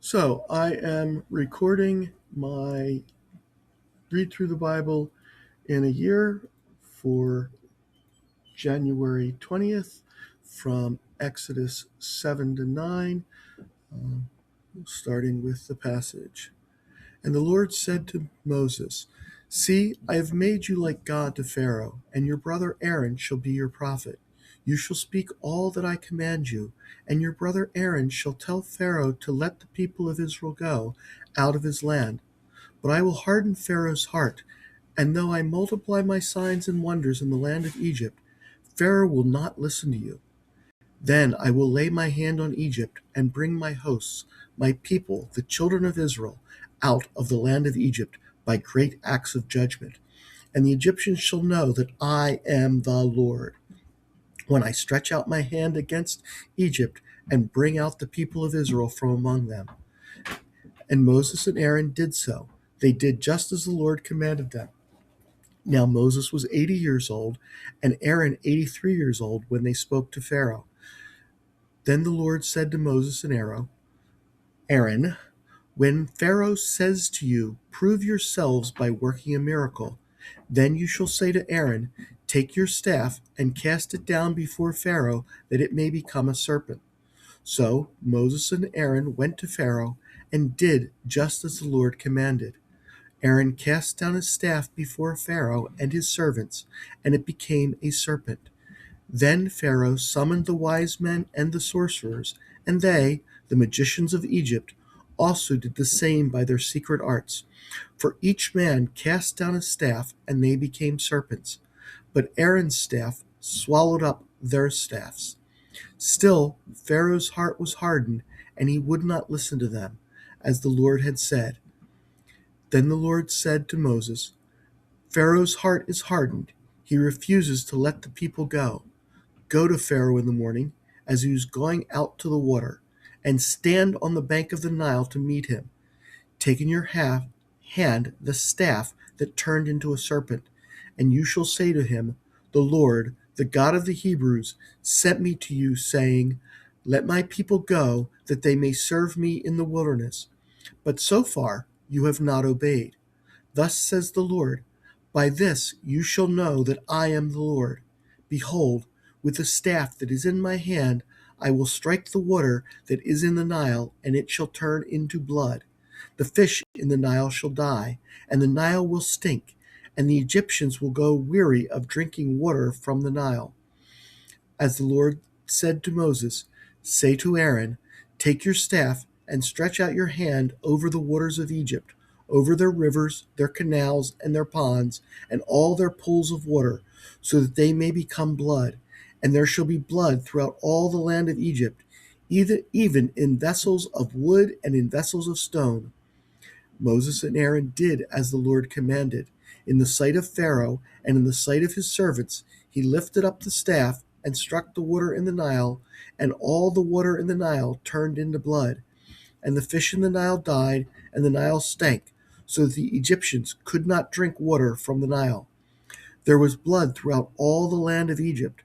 So I am recording my read through the Bible in a year for January 20th from Exodus 7 to 9, starting with the passage. And the Lord said to Moses, "See, I have made you like God to Pharaoh, and your brother Aaron shall be your prophet. You shall speak all that I command you, and your brother Aaron shall tell Pharaoh to let the people of Israel go out of his land. But I will harden Pharaoh's heart, and though I multiply my signs and wonders in the land of Egypt, Pharaoh will not listen to you. Then I will lay my hand on Egypt and bring my hosts, my people, the children of Israel, out of the land of Egypt by great acts of judgment. And the Egyptians shall know that I am the Lord, when I stretch out my hand against Egypt and bring out the people of Israel from among them." And Moses and Aaron did so. They did just as the Lord commanded them. Now Moses was 80 years old, and Aaron 83 years old when they spoke to Pharaoh. Then the Lord said to Moses and Aaron, "When Pharaoh says to you, 'Prove yourselves by working a miracle,' then you shall say to Aaron, 'Take your staff and cast it down before Pharaoh, that it may become a serpent.'" So Moses and Aaron went to Pharaoh and did just as the Lord commanded. Aaron cast down his staff before Pharaoh and his servants, and it became a serpent. Then Pharaoh summoned the wise men and the sorcerers, and they, the magicians of Egypt, also did the same by their secret arts. For each man cast down his staff, and they became serpents. But Aaron's staff swallowed up their staffs. Still, Pharaoh's heart was hardened, and he would not listen to them, as the Lord had said. Then the Lord said to Moses, "Pharaoh's heart is hardened. He refuses to let the people go. Go to Pharaoh in the morning, as he is going out to the water, and stand on the bank of the Nile to meet him. Take in your hand the staff that turned into a serpent, and you shall say to him, 'The Lord, the God of the Hebrews, sent me to you, saying, Let my people go, that they may serve me in the wilderness. But so far you have not obeyed. Thus says the Lord, By this you shall know that I am the Lord. Behold, with the staff that is in my hand, I will strike the water that is in the Nile, and it shall turn into blood. The fish in the Nile shall die, and the Nile will stink, and the Egyptians will go weary of drinking water from the Nile. As the Lord said to Moses, say to Aaron, Take your staff and stretch out your hand over the waters of Egypt, over their rivers, their canals, and their ponds, and all their pools of water, so that they may become blood. And there shall be blood throughout all the land of Egypt, even in vessels of wood and in vessels of stone." Moses and Aaron did as the Lord commanded. In the sight of Pharaoh and in the sight of his servants, he lifted up the staff and struck the water in the Nile, and all the water in the Nile turned into blood. And the fish in the Nile died, and the Nile stank, so that the Egyptians could not drink water from the Nile. There was blood throughout all the land of Egypt.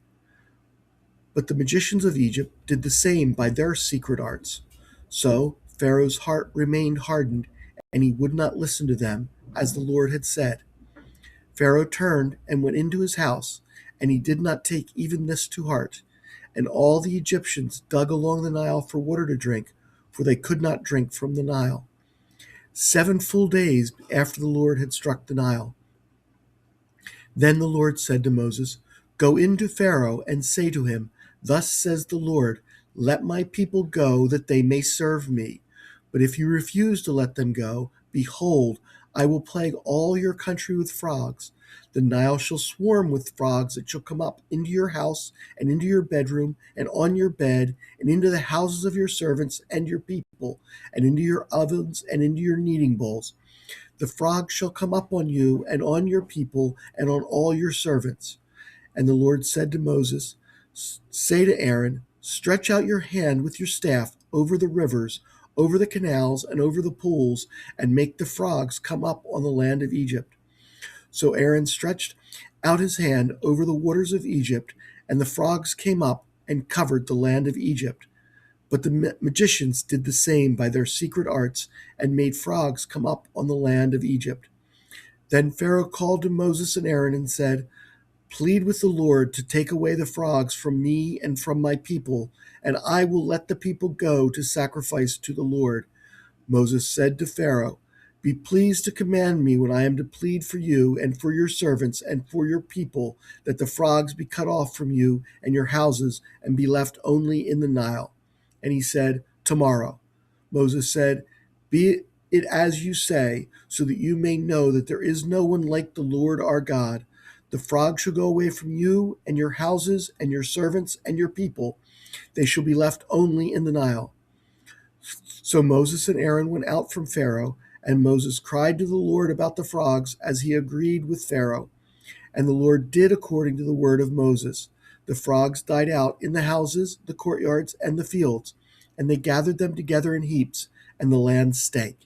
But the magicians of Egypt did the same by their secret arts. So Pharaoh's heart remained hardened, and he would not listen to them, as the Lord had said. Pharaoh turned and went into his house, and he did not take even this to heart. And all the Egyptians dug along the Nile for water to drink, for they could not drink from the Nile. 7 full days after the Lord had struck the Nile. Then the Lord said to Moses, Go in to Pharaoh and say to him, Thus says the Lord, Let my people go, that they may serve me. But if you refuse to let them go, behold, I will plague all your country with frogs. The Nile shall swarm with frogs that shall come up into your house and into your bedroom and on your bed and into the houses of your servants and your people and into your ovens and into your kneading bowls. The frogs shall come up on you and on your people and on all your servants. And the Lord said to Moses, Say to Aaron, Stretch out your hand with your staff over the rivers, over the canals, and over the pools, and make the frogs come up on the land of Egypt. So Aaron stretched out his hand over the waters of Egypt, and the frogs came up and covered the land of Egypt. But the magicians did the same by their secret arts and made frogs come up on the land of Egypt. Then Pharaoh called to Moses and Aaron and said, "Plead with the Lord to take away the frogs from me and from my people, and I will let the people go to sacrifice to the Lord." Moses said to Pharaoh, "Be pleased to command me when I am to plead for you and for your servants and for your people, that the frogs be cut off from you and your houses and be left only in the Nile." And he said, "Tomorrow." Moses said, "Be it as you say, so that you may know that there is no one like the Lord our God. The frogs shall go away from you and your houses and your servants and your people. They shall be left only in the Nile." So Moses and Aaron went out from Pharaoh, and Moses cried to the Lord about the frogs as he agreed with Pharaoh. And the Lord did according to the word of Moses. The frogs died out in the houses, the courtyards, and the fields, and they gathered them together in heaps, and the land stank.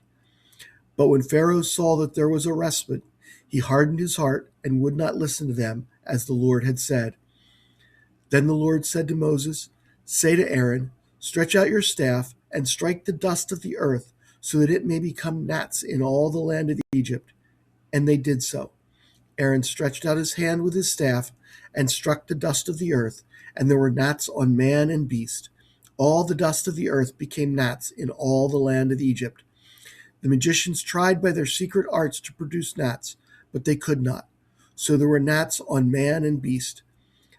But when Pharaoh saw that there was a respite, he hardened his heart and would not listen to them, as the Lord had said. Then the Lord said to Moses, "Say to Aaron, stretch out your staff and strike the dust of the earth, so that it may become gnats in all the land of Egypt." And they did so. Aaron stretched out his hand with his staff and struck the dust of the earth, and there were gnats on man and beast. All the dust of the earth became gnats in all the land of Egypt. The magicians tried by their secret arts to produce gnats, but they could not. So there were gnats on man and beast.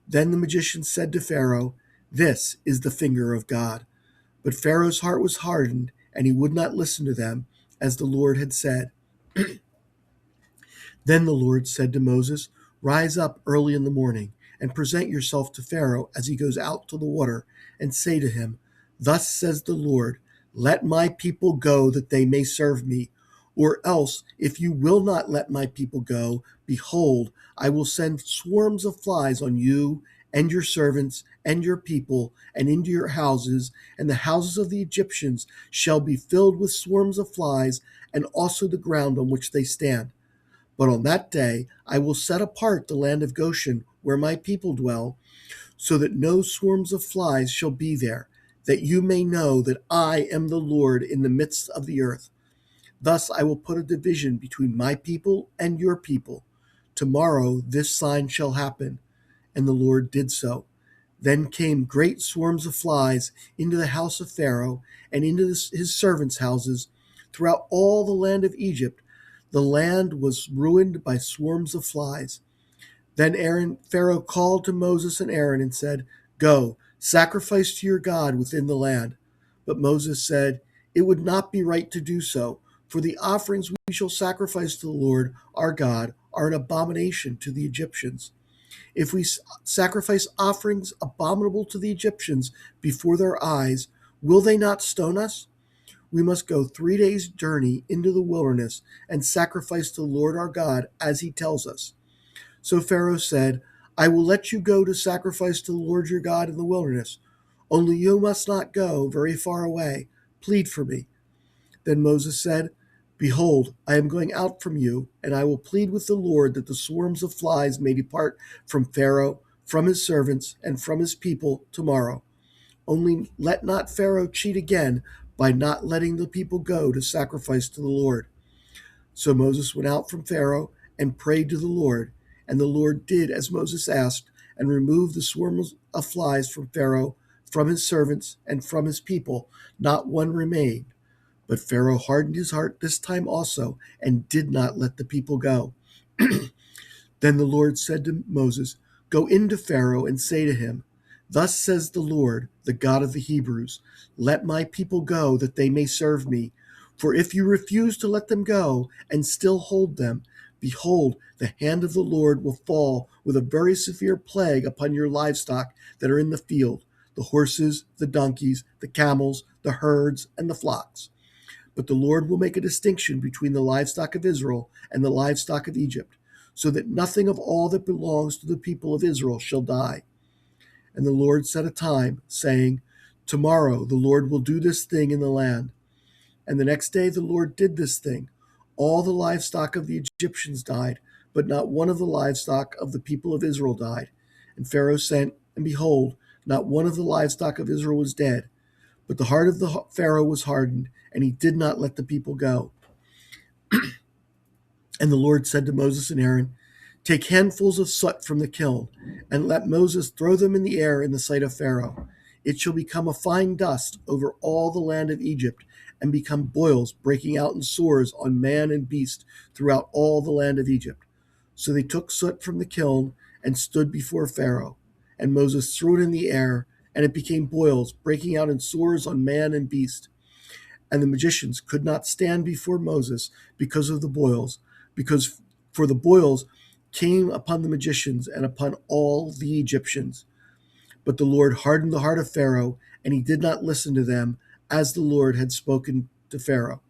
Then the magicians said to Pharaoh, "This is the finger of God." But Pharaoh's heart was hardened, and he would not listen to them, as the Lord had said. Then the Lord said to Moses, "Rise up early in the morning, and present yourself to Pharaoh as he goes out to the water, and say to him, 'Thus says the Lord, let my people go that they may serve me. Or else, if you will not let my people go, behold, I will send swarms of flies on you and your servants and your people and into your houses, and the houses of the Egyptians shall be filled with swarms of flies, and also the ground on which they stand. But on that day I will set apart the land of Goshen, where my people dwell, so that no swarms of flies shall be there, that you may know that I am the Lord in the midst of the earth. Thus I will put a division between my people and your people. Tomorrow this sign shall happen." And the Lord did so. Then came great swarms of flies into the house of Pharaoh and into his servants' houses throughout all the land of Egypt. The land was ruined by swarms of flies. Then Pharaoh called to Moses and Aaron and said, "Go, sacrifice to your God within the land." But Moses said, "It would not be right to do so, for the offerings we shall sacrifice to the Lord our God are an abomination to the Egyptians. If we sacrifice offerings abominable to the Egyptians before their eyes, will they not stone us? We must go 3 days' journey into the wilderness and sacrifice to the Lord our God as he tells us." So Pharaoh said, "I will let you go to sacrifice to the Lord your God in the wilderness. Only you must not go very far away. Plead for me." Then Moses said, "Behold, I am going out from you, and I will plead with the Lord that the swarms of flies may depart from Pharaoh, from his servants, and from his people tomorrow. Only let not Pharaoh cheat again by not letting the people go to sacrifice to the Lord." So Moses went out from Pharaoh and prayed to the Lord, and the Lord did as Moses asked, and removed the swarms of flies from Pharaoh, from his servants, and from his people. Not one remained. But Pharaoh hardened his heart this time also, and did not let the people go. Then the Lord said to Moses, "Go into Pharaoh and say to him, 'Thus says the Lord, the God of the Hebrews, let my people go that they may serve me. For if you refuse to let them go and still hold them, behold, the hand of the Lord will fall with a very severe plague upon your livestock that are in the field, the horses, the donkeys, the camels, the herds, and the flocks. But the Lord will make a distinction between the livestock of Israel and the livestock of Egypt, so that nothing of all that belongs to the people of Israel shall die.' And the Lord set a time, saying, 'Tomorrow the Lord will do this thing in the land.' And the next day the Lord did this thing. All the livestock of the Egyptians died, but not one of the livestock of the people of Israel died. And Pharaoh sent, and behold, not one of the livestock of Israel was dead. But the heart of the Pharaoh was hardened, and he did not let the people go. And the Lord said to Moses and Aaron, "Take handfuls of soot from the kiln, and let Moses throw them in the air in the sight of Pharaoh. It shall become a fine dust over all the land of Egypt, and become boils breaking out in sores on man and beast throughout all the land of Egypt." So they took soot from the kiln and stood before Pharaoh. And Moses threw it in the air, and it became boils breaking out in sores on man and beast. And the magicians could not stand before Moses because of the boils, because for the boils came upon the magicians and upon all the Egyptians. But the Lord hardened the heart of Pharaoh, and he did not listen to them, as the Lord had spoken to Pharaoh.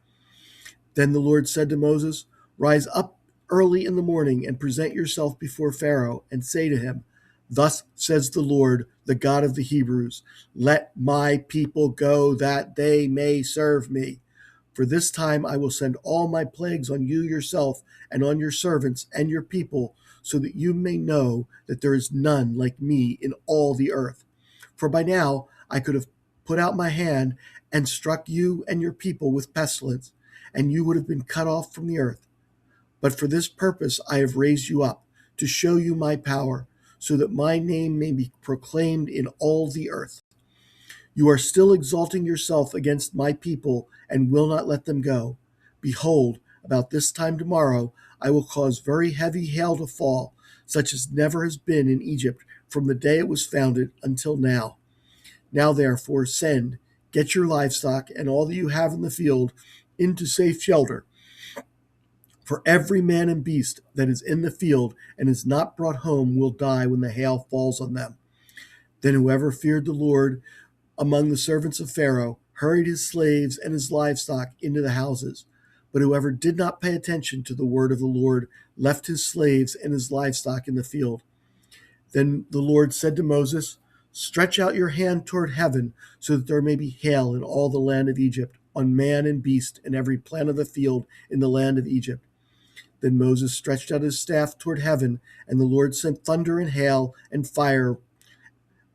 Then the Lord said to Moses, "Rise up early in the morning and present yourself before Pharaoh, and say to him, 'Thus says the Lord, the God of the Hebrews, let my people go that they may serve me. For this time I will send all my plagues on you yourself and on your servants and your people, so that you may know that there is none like me in all the earth. For by now I could have put out my hand and struck you and your people with pestilence, and you would have been cut off from the earth. But for this purpose I have raised you up, to show you my power, so that my name may be proclaimed in all the earth. You are still exalting yourself against my people and will not let them go. Behold, about this time tomorrow I will cause very heavy hail to fall, such as never has been in Egypt from the day it was founded until now. Now therefore send, get your livestock and all that you have in the field into safe shelter. For every man and beast that is in the field and is not brought home will die when the hail falls on them." Then whoever feared the Lord among the servants of Pharaoh hurried his slaves and his livestock into the houses. But whoever did not pay attention to the word of the Lord left his slaves and his livestock in the field. Then the Lord said to Moses, "Stretch out your hand toward heaven, so that there may be hail in all the land of Egypt, on man and beast and every plant of the field in the land of Egypt." Then Moses stretched out his staff toward heaven, and the Lord sent thunder and hail and fire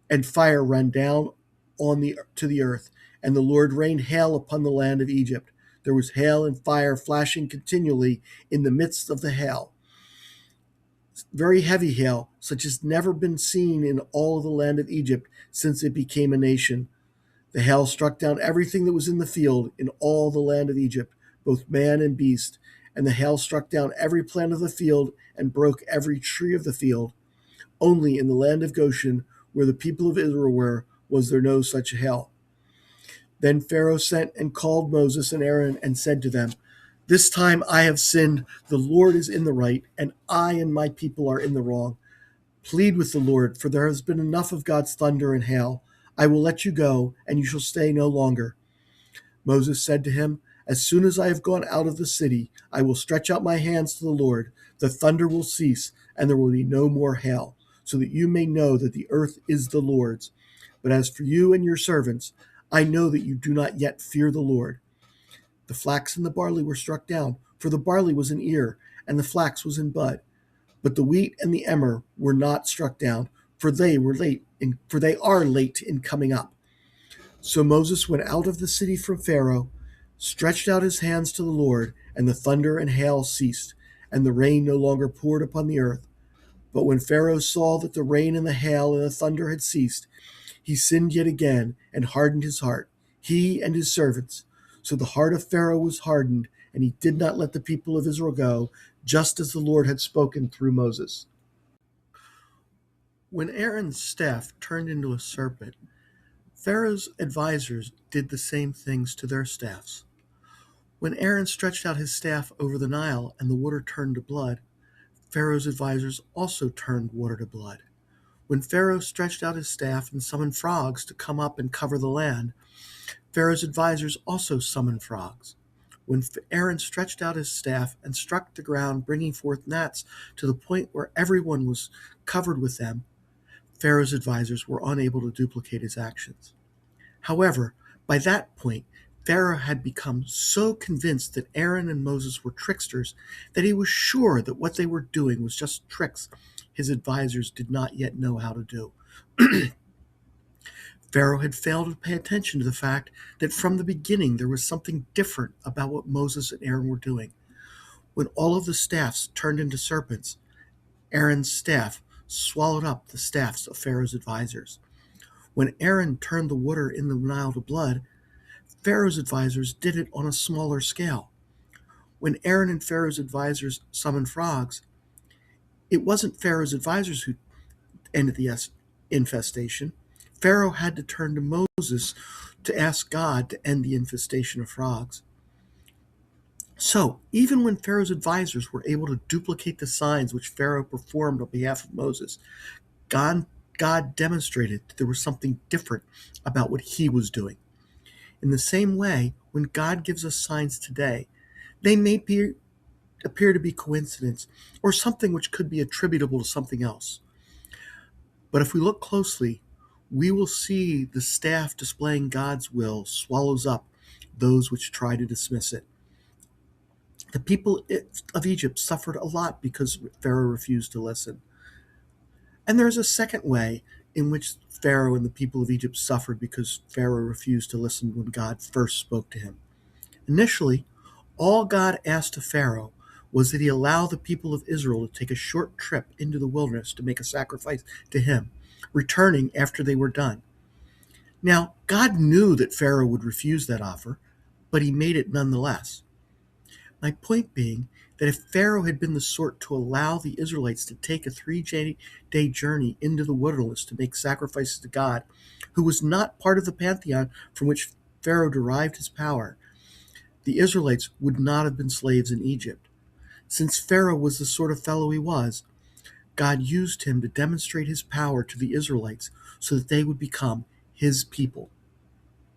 ran down to the earth, and the Lord rained hail upon the land of Egypt. There was hail and fire flashing continually in the midst of the hail, very heavy hail, such as never been seen in all of the land of Egypt since it became a nation. The hail struck down everything that was in the field in all the land of Egypt, both man and beast, and the hail struck down every plant of the field and broke every tree of the field. Only in the land of Goshen, where the people of Israel were, was there no such hail. Then Pharaoh sent and called Moses and Aaron and said to them, "This time I have sinned. The Lord is in the right, and I and my people are in the wrong. Plead with the Lord, for there has been enough of God's thunder and hail. I will let you go, and you shall stay no longer." Moses said to him, "As soon as I have gone out of the city, I will stretch out my hands to the Lord. The thunder will cease, and there will be no more hail, so that you may know that the earth is the Lord's. But as for you and your servants, I know that you do not yet fear the Lord." The flax and the barley were struck down, for the barley was in ear, and the flax was in bud. But the wheat and the emmer were not struck down, for they are late in coming up. So Moses went out of the city from Pharaoh, stretched out his hands to the Lord, and the thunder and hail ceased, and the rain no longer poured upon the earth. But when Pharaoh saw that the rain and the hail and the thunder had ceased, he sinned yet again and hardened his heart, he and his servants. So the heart of Pharaoh was hardened, and he did not let the people of Israel go, just as the Lord had spoken through Moses. When Aaron's staff turned into a serpent, Pharaoh's advisors did the same things to their staffs. When Aaron stretched out his staff over the Nile and the water turned to blood, Pharaoh's advisors also turned water to blood. When Pharaoh stretched out his staff and summoned frogs to come up and cover the land, Pharaoh's advisors also summoned frogs. When Aaron stretched out his staff and struck the ground, bringing forth gnats to the point where everyone was covered with them, Pharaoh's advisors were unable to duplicate his actions. However, by that point, Pharaoh had become so convinced that Aaron and Moses were tricksters that he was sure that what they were doing was just tricks his advisors did not yet know how to do. Pharaoh had failed to pay attention to the fact that from the beginning there was something different about what Moses and Aaron were doing. When all of the staffs turned into serpents, Aaron's staff swallowed up the staffs of Pharaoh's advisors. When Aaron turned the water in the Nile to blood, Pharaoh's advisors did it on a smaller scale. When Aaron and Pharaoh's advisors summoned frogs, it wasn't Pharaoh's advisors who ended the infestation. Pharaoh had to turn to Moses to ask God to end the infestation of frogs. So, even when Pharaoh's advisors were able to duplicate the signs which Pharaoh performed on behalf of Moses, God, God demonstrated that there was something different about what he was doing. In the same way, when God gives us signs today, they may appear to be coincidence or something which could be attributable to something else. But if we look closely, we will see the staff displaying God's will swallows up those which try to dismiss it. The people of Egypt suffered a lot because Pharaoh refused to listen. And there is a second way in which Pharaoh and the people of Egypt suffered because Pharaoh refused to listen when God first spoke to him. Initially, all God asked of Pharaoh was that he allow the people of Israel to take a short trip into the wilderness to make a sacrifice to him, returning after they were done. Now, God knew that Pharaoh would refuse that offer, but he made it nonetheless. My point being that if Pharaoh had been the sort to allow the Israelites to take a 3-day journey into the wilderness to make sacrifices to God, who was not part of the pantheon from which Pharaoh derived his power, the Israelites would not have been slaves in Egypt. Since Pharaoh was the sort of fellow he was, God used him to demonstrate his power to the Israelites so that they would become his people.